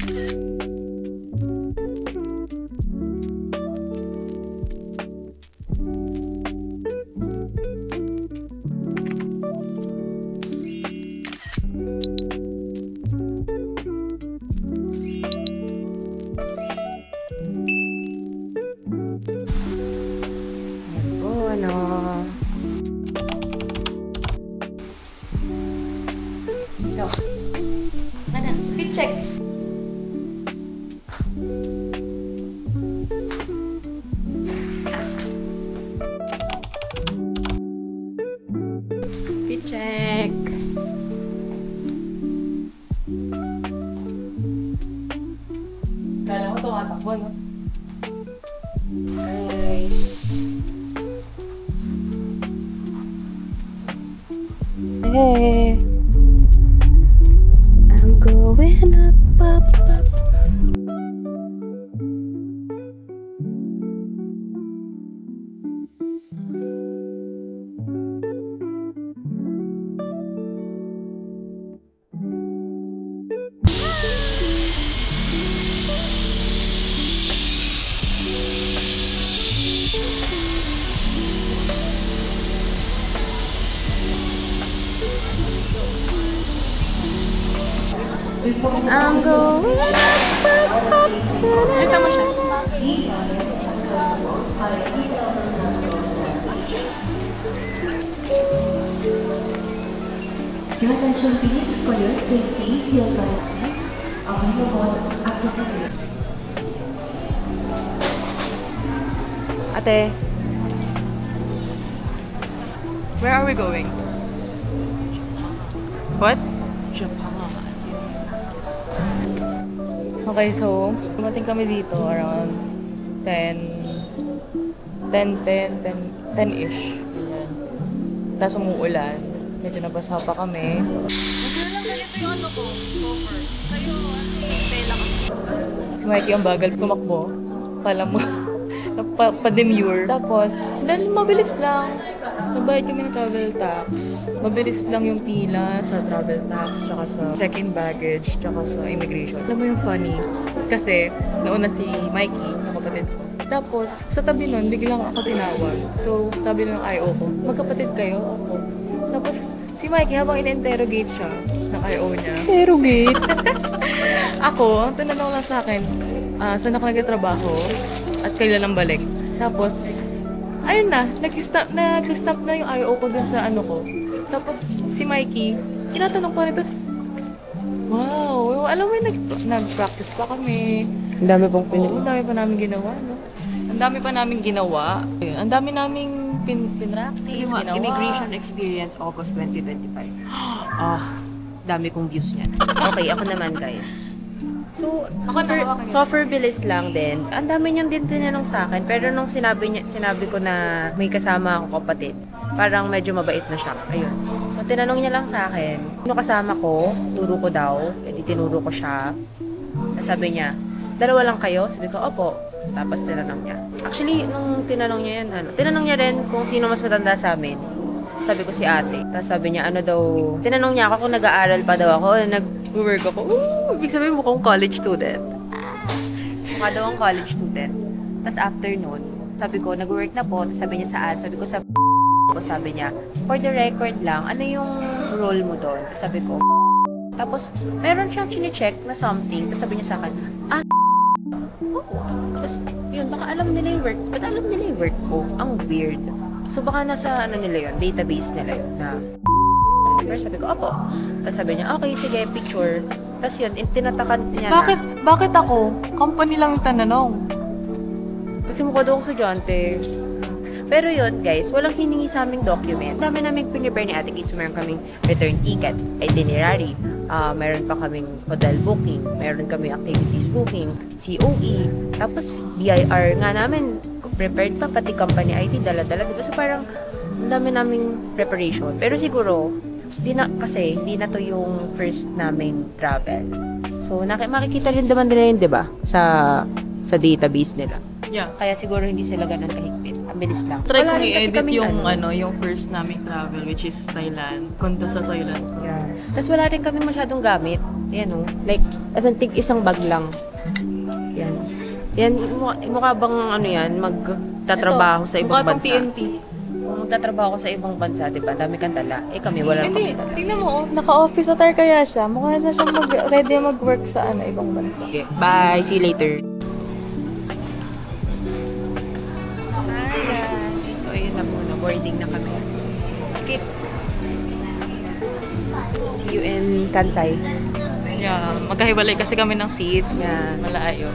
Go. Ano? Fit check. Fit check. Kala ko tumatakbo, no? Guys. Hey. I'm going up, up, up. I'm going up, up, up. Kita mo siya. Your attention please for your safety, your privacy, available after security. Ate, where are we going? What? Japan. Okay, so dumating kami dito around 10-ish. Ayan. Tapos umuulan. Medyo nabasa pa kami. Magkano lang ganito yung ano ko, cover. Sa'yo, tela kasi. Si Mikey ang bagal tumakbo. Kala mo, pa-demure. Tapos, dahil mabilis lang. Nagbayad kami ng travel tax. Mabilis lang yung pila sa travel tax, tsaka sa check-in baggage, tsaka sa immigration. Alam mo yung funny? Kasi, nauna si Mikey, na kapatid ko. Tapos, sa tabi nun, biglang ako tinawag. So, sabi ng I.O. ko, magkapatid kayo? Ako. Tapos, si Mikey, habang in-interrogate siya ng I.O. niya. Interrogate? Ako, ang tinanong lang sa akin, saan ako nagtatrabaho at kailan ang balik. Tapos, ayun na, nagsistamp na yung I.O. ko dun sa ano ko. Tapos, si Mikey, tinatanong pa rin, tapos, wow, alam mo yung nag-practice pa kami. Ang dami pong Oo, ang dami pa namin ginawa, no? Ang dami pa namin ginawa. Ang dami naming pinractice, ginawa. Immigration experience August 2025. Dami kong views niyan. Okay, ako naman guys. So, super bilis lang din. Ang dami niyang din tinanong sa akin. Pero nung sinabi ko na may kasama akong kapatid, parang medyo mabait na siya. Ayun. So, tinanong niya lang sa akin, sino kasama ko? Turo ko daw. Hindi tinuro ko siya. Sabi niya, dalawa lang kayo? Sabi ko, opo. Tapos tinanong niya. Actually, nung tinanong niya yan, tinanong niya rin kung sino mas matanda sa amin. Sabi ko si ate. Tapos sabi niya, ano daw, tinanong niya ako kung nag-aaral pa daw ako, nag-work ako. Ibig sabihin mukhang college student. Mukha daw ang college student. Tapos after nun, sabi ko, nag-work na po. Tapos sabi niya sa ad, sabi ko sa sabi niya, for the record lang, ano yung role mo doon? Tapos sabi ko, tapos meron siyang chine-check na something. Tapos sabi niya sa akin, tapos yun, baka alam nila yung work. Ba't alam nila yung work ko? Ang weird. So baka nasa ano nila yun, database nila yun na pero sabi ko, opo. Tapos sabi niya, okay, sige, picture. Tapos yun, tinatakan niya Bakit ako? Company lang yung tanong. Kasi mukha daw akong estudyante. Pero yun, guys, walang hiningi sa aming document. Dami namin pinipare ni Ate Kate. So meron kaming return ticket, itinerary, meron pa kaming hotel booking, meron kaming activities booking, COE, tapos DIR nga namin, prepared pa, pati company ID, dala-dala, diba? So parang, ang dami naming preparation. Pero siguro, kasi hindi na to yung first naming travel. So, makikita rin naman nila yun, diba? Sa database nila. Yeah. Kaya siguro hindi sila ganun kahigpit. Ang bilis lang. Try kong i-edit yung first naming travel, which is Thailand. Punta sa Thailand. Yeah. Tapos wala rin kaming masyadong gamit. Ayan o. Like, as in, tig isang bag lang. Yan. Yan, mukha bang ano yan, magtatrabaho sa ibang mukha tong bansa. TNT. Kung magtatrabaho ka sa ibang bansa, di ba? Dami kang tala. Eh kami, wala Hindi, kami tala. tingnan mo, naka-office attire kaya siya. Mukha na siyang ready mag-work sa ibang bansa. Okay, bye. See you later. Hi, so ayun na po, boarding na kami. Okay. See you in Kansai. Yeah, magkahiwalay kasi kami ng seats. Yeah. Malayo.